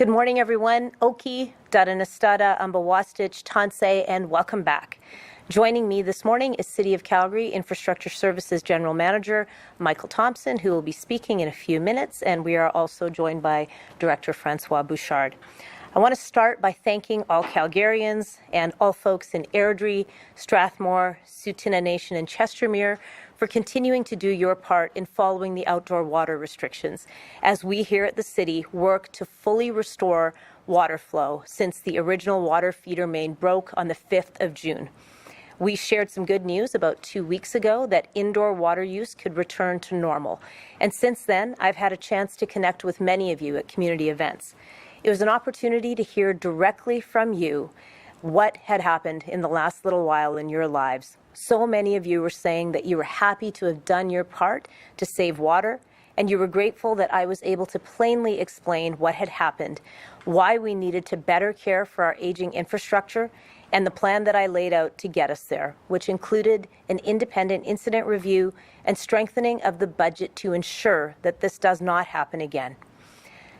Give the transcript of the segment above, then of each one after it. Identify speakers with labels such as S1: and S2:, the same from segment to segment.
S1: Good morning, everyone. Oki, Dadanastada, Ambawastich, Tansei, and welcome back. Joining me this morning is City of Calgary Infrastructure Services General Manager Michael Thompson, who will be speaking in a few minutes, and we are also joined by Director Francois Bouchard. I want to start by thanking all Calgarians and all folks in Airdrie, Strathmore, Tsuut'ina Nation, and Chestermere for continuing to do your part in following the outdoor water restrictions as we here at the city work to fully restore water flow since the original water feeder main broke on the 5th of June. We shared some good news about 2 weeks ago that indoor water use could return to normal. And since then, I've had a chance to connect with many of you at community events. It was an opportunity to hear directly from you what had happened in the last little while in your lives. So many of you were saying that you were happy to have done your part to save water, and you were grateful that I was able to plainly explain what had happened, why we needed to better care for our aging infrastructure, and the plan that I laid out to get us there, which included an independent incident review and strengthening of the budget to ensure that this does not happen again.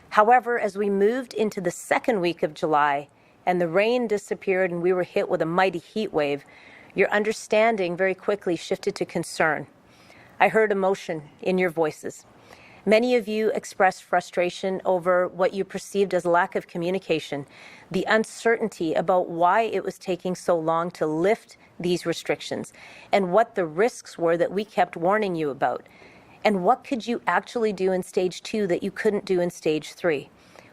S1: However, as we moved into the second week of July and the rain disappeared and we were hit with a mighty heat wave, your understanding very quickly shifted to concern. I heard emotion in your voices. Many of you expressed frustration over what you perceived as lack of communication, the uncertainty about why it was taking so long to lift these restrictions, and what the risks were that we kept warning you about. And what could you actually do in stage 2 that you couldn't do in stage 3?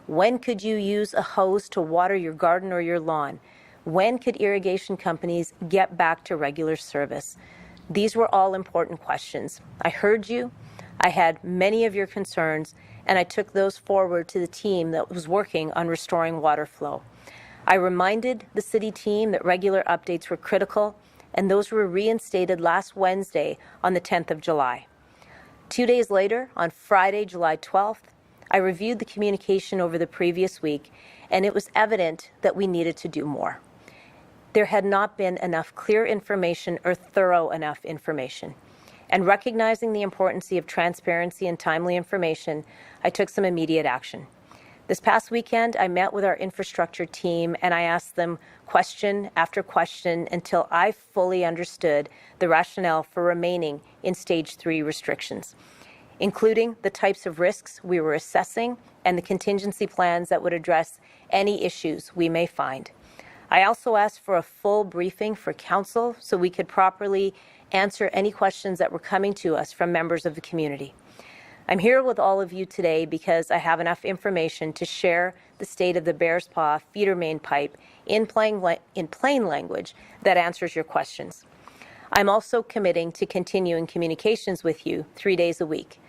S1: When could you use a hose to water your garden or your lawn? When could irrigation companies get back to regular service? These were all important questions. I heard you. I had many of your concerns, and I took those forward to the team that was working on restoring water flow. I reminded the city team that regular updates were critical, and those were reinstated last Wednesday on the 10th of July. 2 days later, on Friday, July 12th, I reviewed the communication over the previous week, and it was evident that we needed to do more. There had not been enough clear information or thorough enough information. And recognizing the importance of transparency and timely information, I took some immediate action. This past weekend, I met with our infrastructure team and I asked them question after question until I fully understood the rationale for remaining in stage 3 restrictions, including the types of risks we were assessing and the contingency plans that would address any issues we may find. I also asked for a full briefing for council so we could properly answer any questions that were coming to us from members of the community. I'm here with all of you today because I have enough information to share the state of the Bears Paw feeder main pipe in plain language that answers your questions. I'm also committing to continuing communications with you 3 days a week.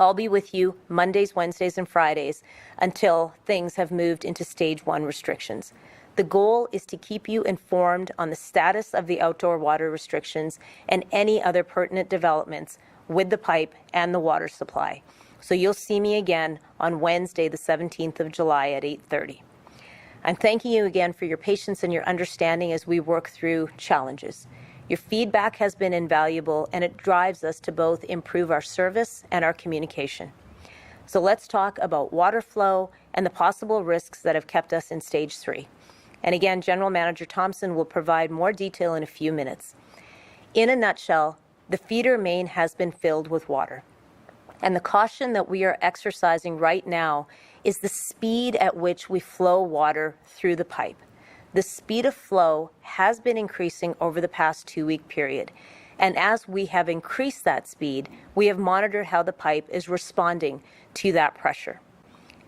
S1: I'll be with you Mondays, Wednesdays, and Fridays until things have moved into stage 1 restrictions. The goal is to keep you informed on the status of the outdoor water restrictions and any other pertinent developments with the pipe and the water supply. So you'll see me again on Wednesday, the 17th of July at 8:30. I'm thanking you again for your patience and your understanding as we work through challenges. Your feedback has been invaluable and it drives us to both improve our service and our communication. So let's talk about water flow and the possible risks that have kept us in stage 3. And again, General Manager Thompson will provide more detail in a few minutes. In a nutshell, the feeder main has been filled with water. And the caution that we are exercising right now is the speed at which we flow water through the pipe. The speed of flow has been increasing over the past 2-week period. And as we have increased that speed, we have monitored how the pipe is responding to that pressure.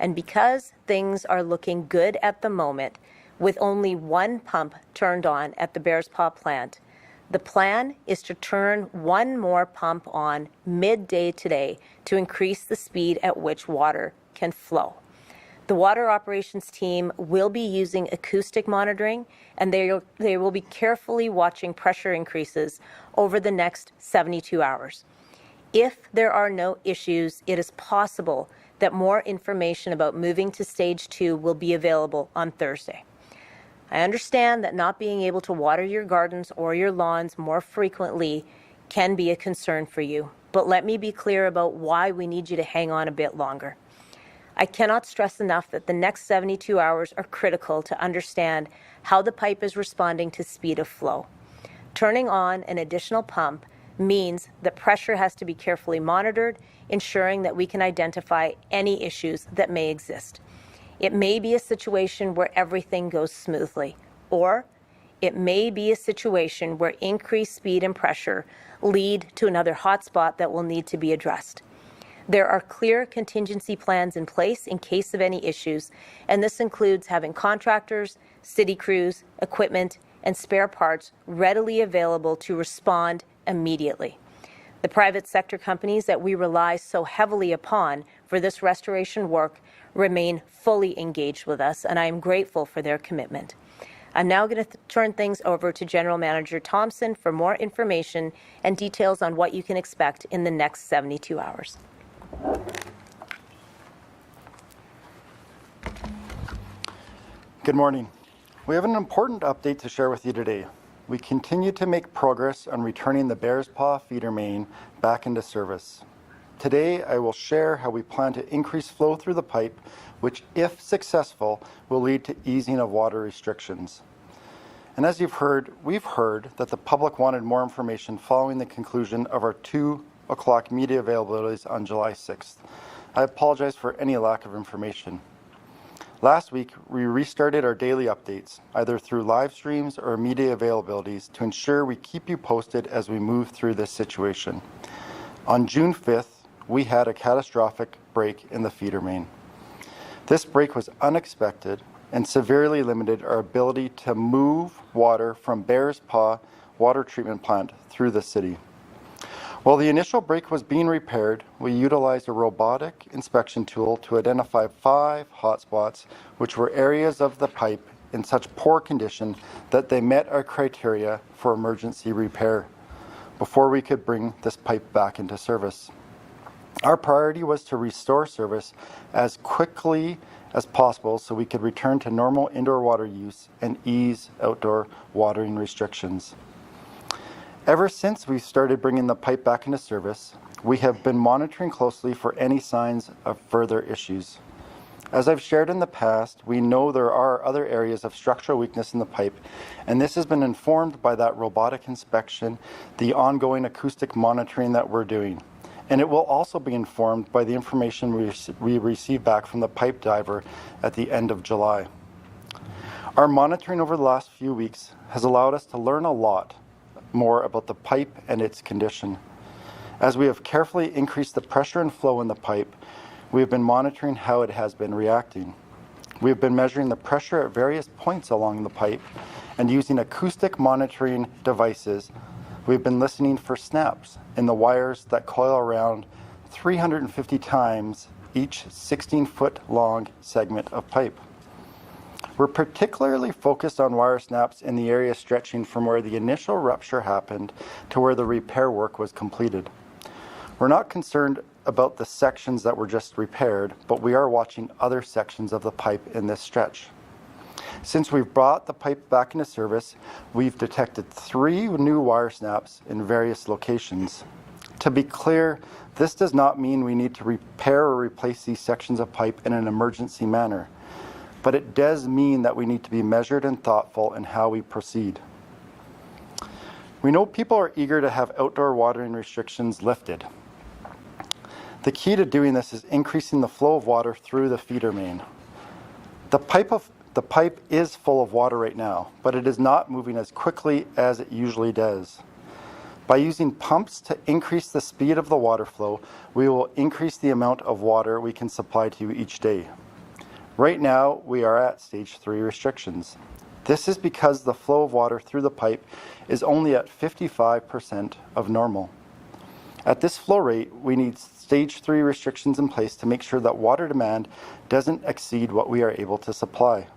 S1: And because things are looking good at the moment, with only one pump turned on at the Bears Paw plant, the plan is to turn one more pump on midday today to increase the speed at which water can flow. The water operations team will be using acoustic monitoring, and they will be carefully watching pressure increases over the next 72 hours. If there are no issues, it is possible that more information about moving to stage 2 will be available on Thursday. I understand that not being able to water your gardens or your lawns more frequently can be a concern for you, but let me be clear about why we need you to hang on a bit longer. I cannot stress enough that the next 72 hours are critical to understand how the pipe is responding to speed of flow. Turning on an additional pump means that pressure has to be carefully monitored, ensuring that we can identify any issues that may exist. It may be a situation where everything goes smoothly, or it may be a situation where increased speed and pressure lead to another hotspot that will need to be addressed. There are clear contingency plans in place in case of any issues, and this includes having contractors, city crews, equipment, and spare parts readily available to respond immediately. The private sector companies that we rely so heavily upon for this restoration work remain fully engaged with us, and I am grateful for their commitment. I'm now going to turn things over to General Manager Thompson for more information and details on what you can expect in the next 72 hours.
S2: Good morning. We have an important update to share with you today. We continue to make progress on returning the Bears Paw feeder main back into service. Today, I will share how we plan to increase flow through the pipe, which, if successful, will lead to easing of water restrictions. And as we've heard that the public wanted more information following the conclusion of our 2 o'clock media availabilities on July 6th. I apologize for any lack of information. Last week, we restarted our daily updates, either through live streams or media availabilities, to ensure we keep you posted as we move through this situation. On June 5th, we had a catastrophic break in the feeder main. This break was unexpected and severely limited our ability to move water from Bears Paw water treatment plant through the city. While the initial break was being repaired, we utilized a robotic inspection tool to identify 5 hotspots, which were areas of the pipe in such poor condition that they met our criteria for emergency repair before we could bring this pipe back into service. Our priority was to restore service as quickly as possible so we could return to normal indoor water use and ease outdoor watering restrictions. Ever since we started bringing the pipe back into service, we have been monitoring closely for any signs of further issues. As I've shared in the past, we know there are other areas of structural weakness in the pipe, and this has been informed by that robotic inspection, the ongoing acoustic monitoring that we're doing. And it will also be informed by the information we receive back from the pipe diver at the end of July. Our monitoring over the last few weeks has allowed us to learn a lot more about the pipe and its condition. As we have carefully increased the pressure and flow in the pipe, we have been monitoring how it has been reacting. We have been measuring the pressure at various points along the pipe, and using acoustic monitoring devices, we've been listening for snaps in the wires that coil around 350 times each 16-foot long segment of pipe. We're particularly focused on wire snaps in the area stretching from where the initial rupture happened to where the repair work was completed. We're not concerned about the sections that were just repaired, but we are watching other sections of the pipe in this stretch. Since we've brought the pipe back into service, we've detected 3 new wire snaps in various locations. To be clear, this does not mean we need to repair or replace these sections of pipe in an emergency manner, but it does mean that we need to be measured and thoughtful in how we proceed. We know people are eager to have outdoor watering restrictions lifted. The key to doing this is increasing the flow of water through the feeder main. The pipe is full of water right now, but it is not moving as quickly as it usually does. By using pumps to increase the speed of the water flow, we will increase the amount of water we can supply to you each day. Right now, we are at stage 3 restrictions. This is because the flow of water through the pipe is only at 55% of normal. At this flow rate, we need stage 3 restrictions in place to make sure that water demand doesn't exceed what we are able to supply.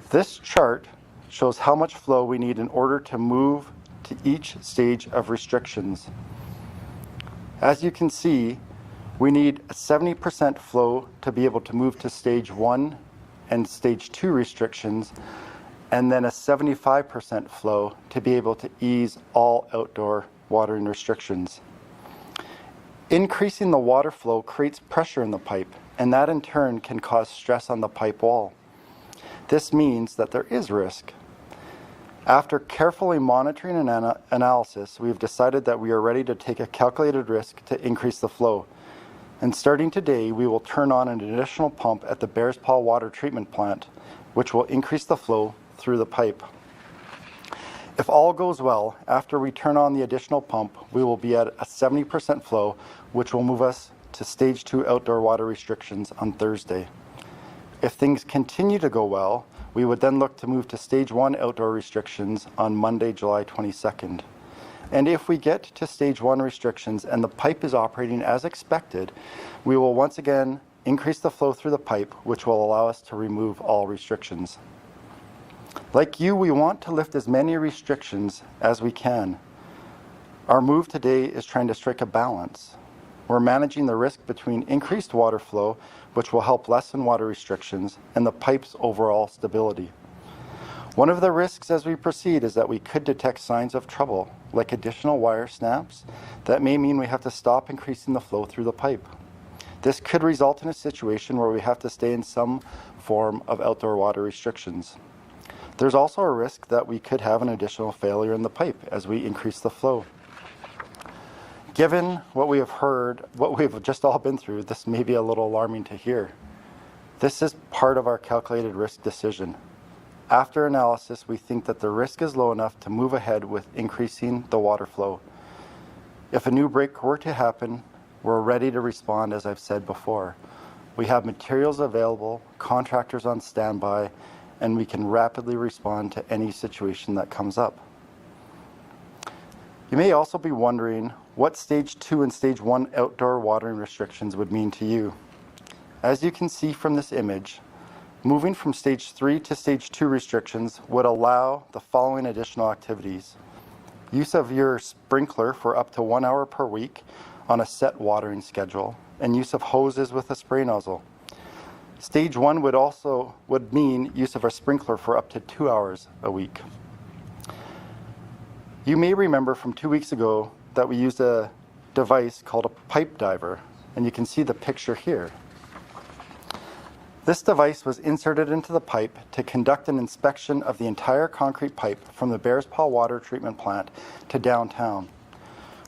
S2: This chart shows how much flow we need in order to move to each stage of restrictions. As you can see, we need a 70% flow to be able to move to stage 1 and stage 2 restrictions, and then a 75% flow to be able to ease all outdoor watering restrictions. Increasing the water flow creates pressure in the pipe, and that in turn can cause stress on the pipe wall. This means that there is risk. After carefully monitoring and analysis, we have decided that we are ready to take a calculated risk to increase the flow. And starting today, we will turn on an additional pump at the Bears Paw Water Treatment Plant, which will increase the flow through the pipe. If all goes well, after we turn on the additional pump, we will be at a 70% flow, which will move us to Stage 2 outdoor water restrictions on Thursday. If things continue to go well, we would then look to move to Stage 1 outdoor restrictions on Monday, July 22nd. And if we get to Stage 1 restrictions and the pipe is operating as expected, we will once again increase the flow through the pipe, which will allow us to remove all restrictions. Like you, we want to lift as many restrictions as we can. Our move today is trying to strike a balance. We're managing the risk between increased water flow, which will help lessen water restrictions, and the pipe's overall stability. One of the risks as we proceed is that we could detect signs of trouble, like additional wire snaps, that may mean we have to stop increasing the flow through the pipe. This could result in a situation where we have to stay in some form of outdoor water restrictions. There's also a risk that we could have an additional failure in the pipe as we increase the flow. Given what we have heard, what we've just all been through, this may be a little alarming to hear. This is part of our calculated risk decision. After analysis, we think that the risk is low enough to move ahead with increasing the water flow. If a new break were to happen, we're ready to respond, as I've said before. We have materials available, contractors on standby, and we can rapidly respond to any situation that comes up. You may also be wondering what Stage 2 and Stage 1 outdoor watering restrictions would mean to you. As you can see from this image, moving from Stage 3 to Stage 2 restrictions would allow the following additional activities. Use of your sprinkler for up to 1 hour per week on a set watering schedule, and use of hoses with a spray nozzle. Stage 1 would mean use of our sprinkler for up to 2 hours a week. You may remember from 2 weeks ago that we used a device called a pipe diver, and you can see the picture here. This device was inserted into the pipe to conduct an inspection of the entire concrete pipe from the Bears Paw Water Treatment Plant to downtown.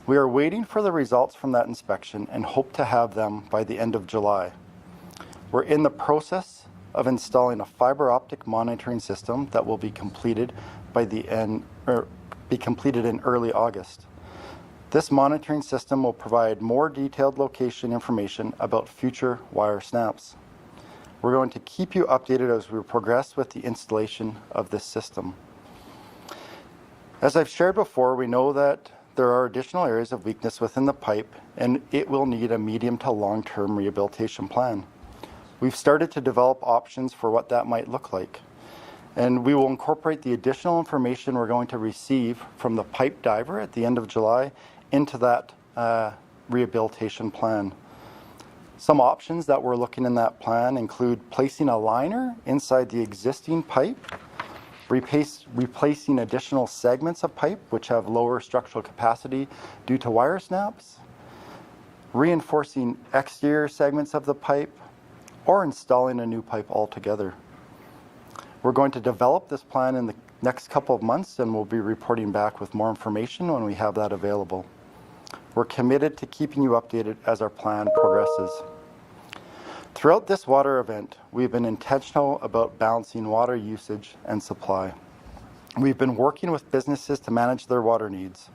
S2: We are waiting for the results from that inspection and hope to have them by the end of July. We're in the process of installing a fiber optic monitoring system that will be completed in early August. This monitoring system will provide more detailed location information about future wire snaps. We're going to keep you updated as we progress with the installation of this system. As I've shared before, we know that there are additional areas of weakness within the pipe, and it will need a medium to long-term rehabilitation plan. We've started to develop options for what that might look like, and we will incorporate the additional information we're going to receive from the pipe diver at the end of July into that rehabilitation plan. Some options that we're looking in that plan include placing a liner inside the existing pipe, replacing additional segments of pipe which have lower structural capacity due to wire snaps, reinforcing exterior segments of the pipe, or installing a new pipe altogether. We're going to develop this plan in the next couple of months, and we'll be reporting back with more information when we have that available. We're committed to keeping you updated as our plan progresses. Throughout this water event, we've been intentional about balancing water usage and supply. We've been working with businesses to manage their water needs.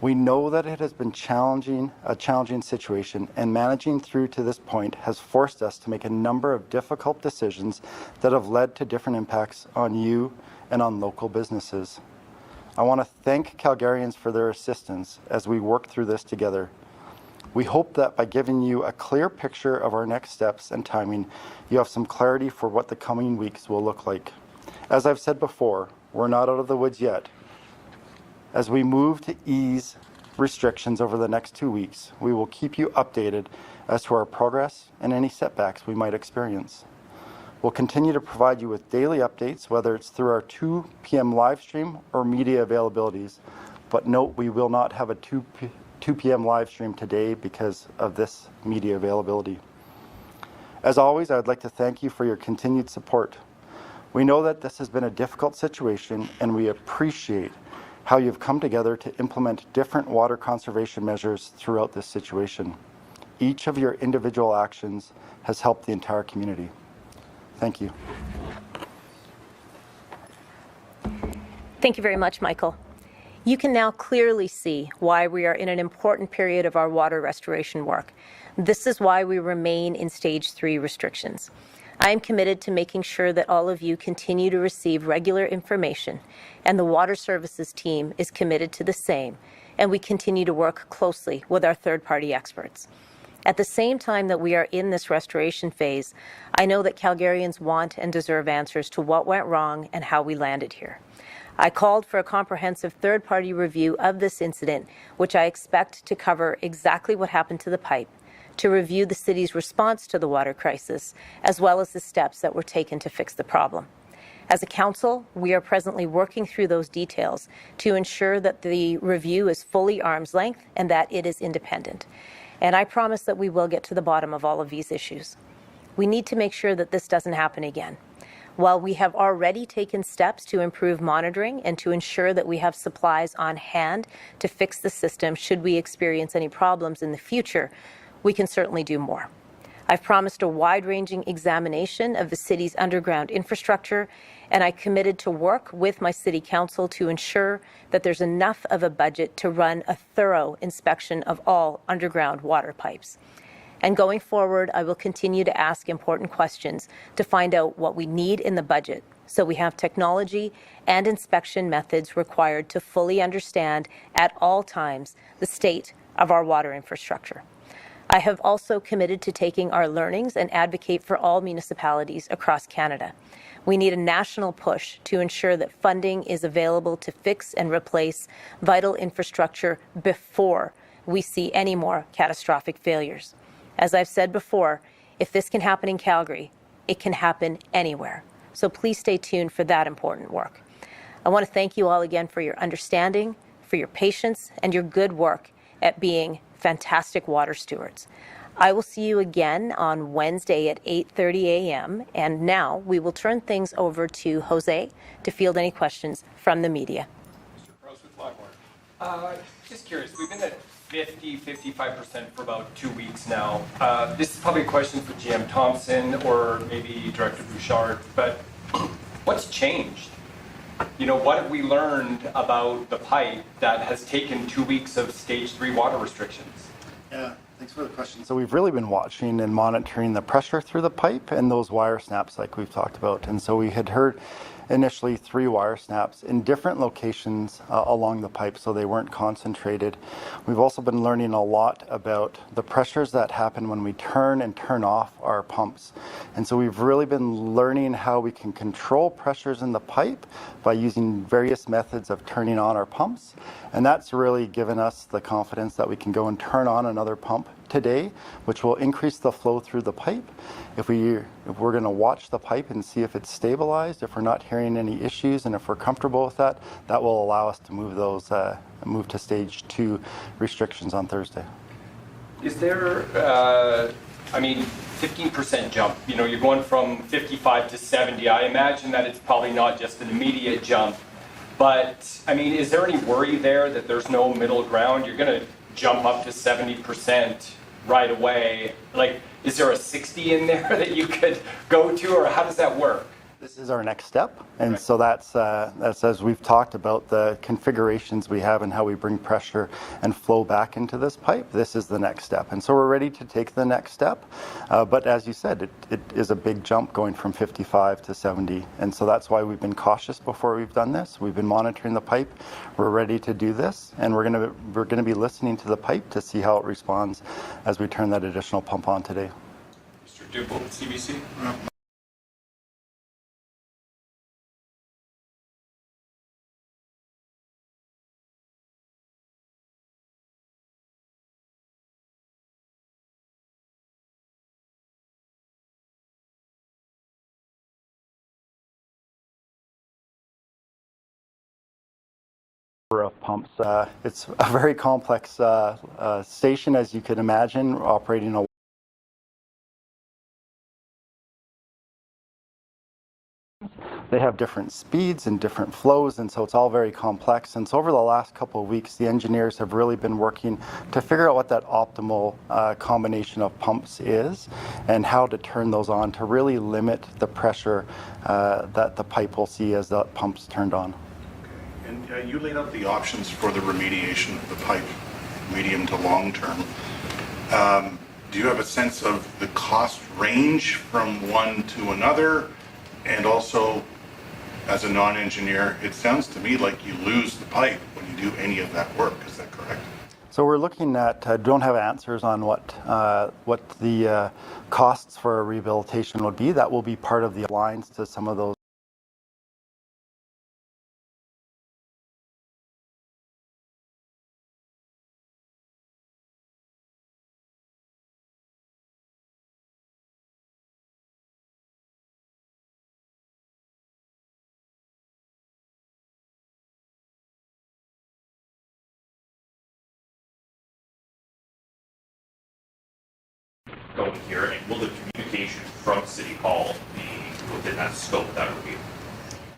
S2: We know that it has been a challenging situation, and managing through to this point has forced us to make a number of difficult decisions that have led to different impacts on you and on local businesses. I want to thank Calgarians for their assistance as we work through this together. We hope that by giving you a clear picture of our next steps and timing, you have some clarity for what the coming weeks will look like. As I've said before, we're not out of the woods yet. As we move to ease restrictions over the next 2 weeks, we will keep you updated as to our progress and any setbacks we might experience. We'll continue to provide you with daily updates, whether it's through our 2 p.m. live stream or media availabilities. But note, we will not have a 2 p.m. live stream today because of this media availability. As always, I would like to thank you for your continued support. We know that this has been a difficult situation, and we appreciate how you've come together to implement different water conservation measures throughout this situation. Each of your individual actions has helped the entire community. Thank you.
S1: Thank you very much, Michael. You can now clearly see why we are in an important period of our water restoration work. This is why we remain in Stage 3 restrictions. I am committed to making sure that all of you continue to receive regular information, and the Water Services team is committed to the same, and we continue to work closely with our third-party experts. At the same time that we are in this restoration phase, I know that Calgarians want and deserve answers to what went wrong and how we landed here. I called for a comprehensive third-party review of this incident, which I expect to cover exactly what happened to the pipe, to review the city's response to the water crisis, as well as the steps that were taken to fix the problem. As a council, we are presently working through those details to ensure that the review is fully arm's length and that it is independent. And I promise that we will get to the bottom of all of these issues. We need to make sure that this doesn't happen again. While we have already taken steps to improve monitoring and to ensure that we have supplies on hand to fix the system should we experience any problems in the future, we can certainly do more. I've promised a wide-ranging examination of the city's underground infrastructure, and I committed to work with my city council to ensure that there's enough of a budget to run a thorough inspection of all underground water pipes. And going forward, I will continue to ask important questions to find out what we need in the budget so we have technology and inspection methods required to fully understand at all times the state of our water infrastructure. I have also committed to taking our learnings and advocate for all municipalities across Canada. We need a national push to ensure that funding is available to fix and replace vital infrastructure before we see any more catastrophic failures. As I've said before, if this can happen in Calgary, it can happen anywhere. So please stay tuned for that important work. I want to thank you all again for your understanding, for your patience, and your good work at being fantastic water stewards. I will see you again on Wednesday at 8:30 a.m. And now we will turn things over to Jose to field any questions from the media.
S3: Mr. Crouse with Flagmore. Just curious, we've been at 55% for about 2 weeks now. This is probably a question for GM Thompson or maybe Director Bouchard, but what's changed? You know, what have we learned about the pipe that has taken 2 weeks of Stage 3 water restrictions?
S2: Yeah, thanks for the question. So we've really been watching and monitoring the pressure through the pipe and those wire snaps like we've talked about. And so we had heard initially 3 wire snaps in different locations along the pipe, so they weren't concentrated. We've also been learning a lot about the pressures that happen when we turn and turn off our pumps. And so we've really been learning how we can control pressures in the pipe by using various methods of turning on our pumps. And that's really given us the confidence that we can go and turn on another pump today, which will increase the flow through the pipe. If we're going to watch the pipe and see if it's stabilized, if we're not hearing any issues, and if we're comfortable with that, that will allow us to move to Stage 2 restrictions on Thursday.
S3: Is there, 15% jump, you know, you're going from 55 to 70. I imagine that it's probably not just an immediate jump, but I mean, is there any worry there that there's no middle ground? You're going to jump up to 70% right away. Like, is there a 60 in there that you could go to, or how does that work?
S2: This is our next step, and so that's as we've talked about the configurations we have and how we bring pressure and flow back into this pipe. This is the next step, and so we're ready to take the next step. But as you said, it is a big jump going from 55 to 70, and so that's why we've been cautious before we've done this. We've been monitoring the pipe. We're ready to do this, and we're going to be listening to the pipe to see how it responds as we turn that additional pump on today.
S3: Mr. Dubois, CBC.
S2: Of pumps. It's a very complex station, as you could imagine, operating a They have different speeds and different flows, and so it's all very complex. And so over the last couple of weeks, the engineers have really been working to figure out what that optimal combination of pumps is and how to turn those on to really limit the pressure that the pipe will see as the pump's turned on.
S4: And you laid out the options for the remediation of the pipe, medium to long term. Do you have a sense of the cost range from one to another? And also, as a non-engineer, it sounds to me like you lose the pipe when you do any of that work. Is that correct?
S2: So we're looking at, don't have answers on what the costs for a rehabilitation would be. That will be part of the lines to some of those.
S5: Going here, and will the communication from City Hall be within that scope of that review?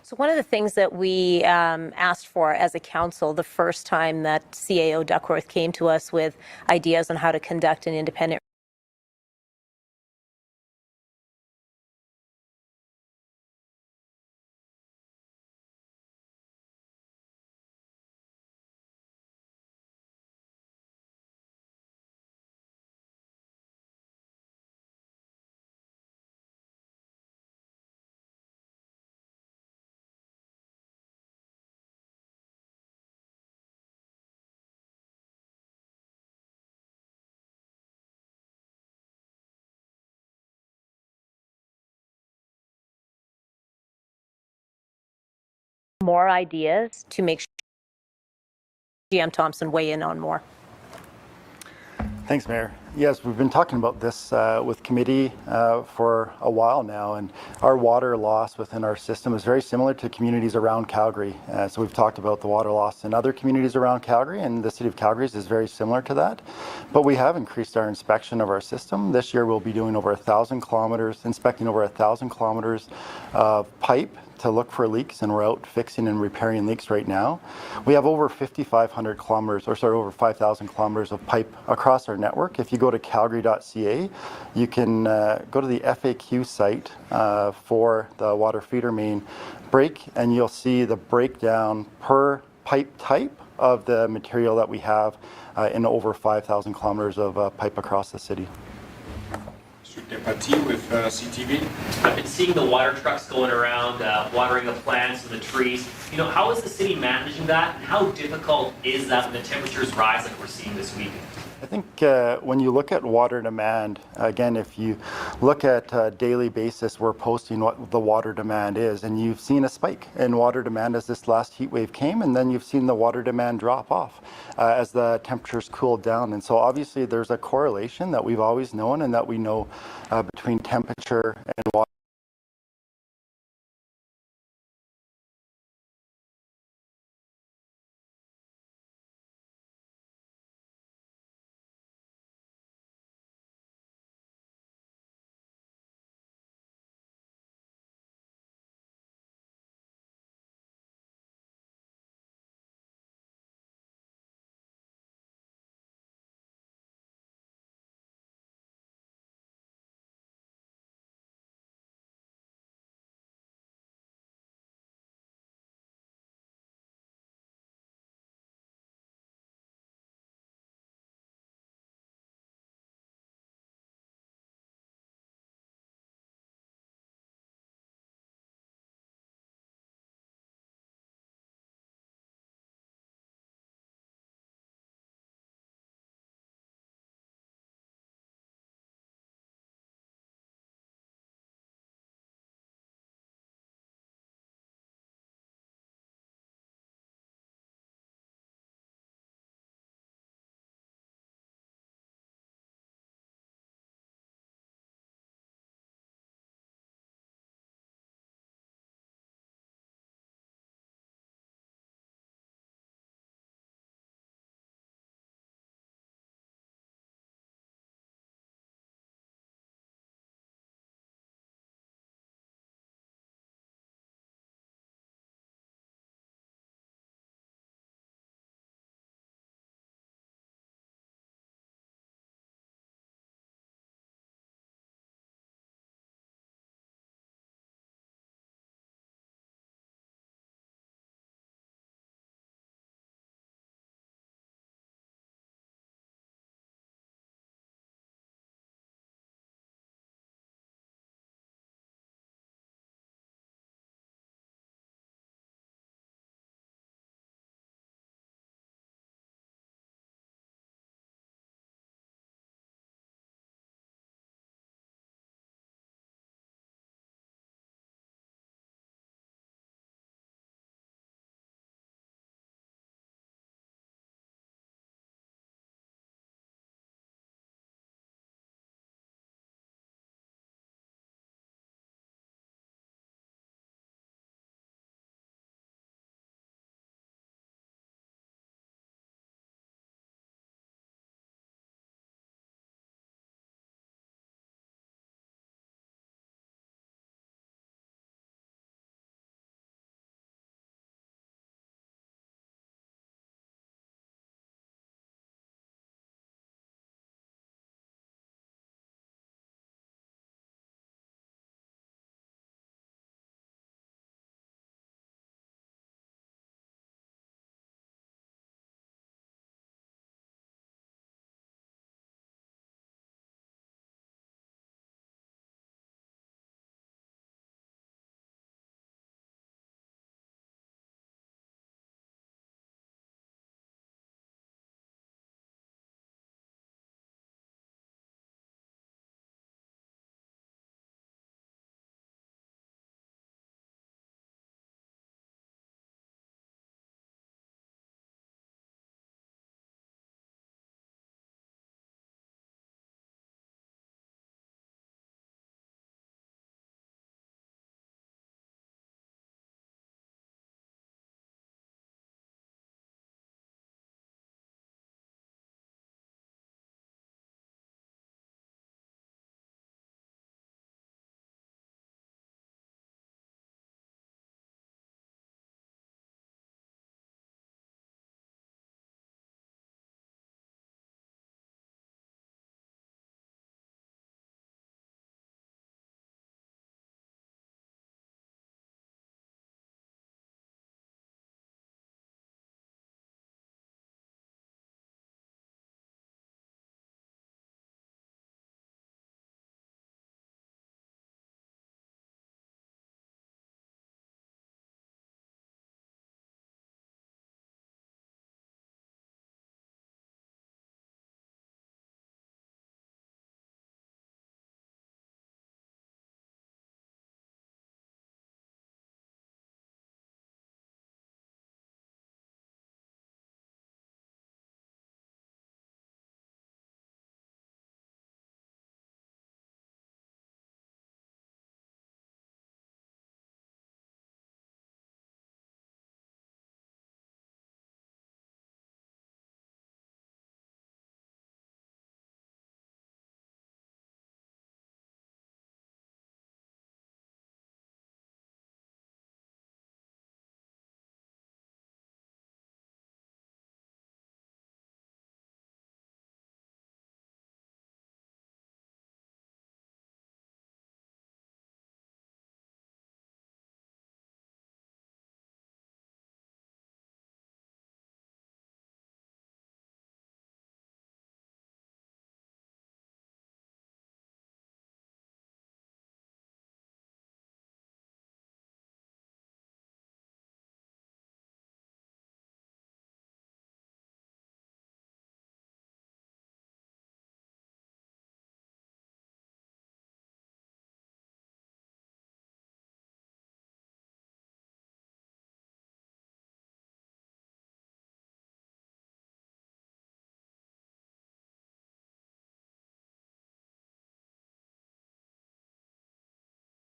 S1: So one of the things that we asked for as a council the first time that CAO Duckworth came to us with ideas on how to conduct an independent more ideas to make sure GM Thompson weigh in on more.
S2: Thanks, Mayor. Yes, we've been talking about this with committee for a while now, and our water loss within our system is very similar to communities around Calgary. So we've talked about the water loss in other communities around Calgary, and the City of Calgary is very similar to that. But we have increased our inspection of our system. This year we'll be doing over 1,000 kilometers, inspecting over 1,000 kilometers of pipe to look for leaks, and we're out fixing and repairing leaks right now. We have over 5,500 kilometers, or sorry, over 5,000 kilometers of pipe across our network. If you go to calgary.ca, you can go to the FAQ site for the water feeder main break, and you'll see the breakdown per pipe type of the material that we have in over 5,000 kilometers of pipe across the city.
S6: Depati with CTV.
S5: I've been seeing the water trucks going around, watering the plants and the trees. You know, how is the city managing that, and how difficult is that when the temperatures rise like we're seeing this week?
S2: I think when you look at water demand, again, if you look at a daily basis, we're posting what the water demand is, and you've seen a spike in water demand as this last heat wave came, and then you've seen the water demand drop off as the temperatures cooled down. And so obviously there's a correlation that we've always known and that we know between temperature and water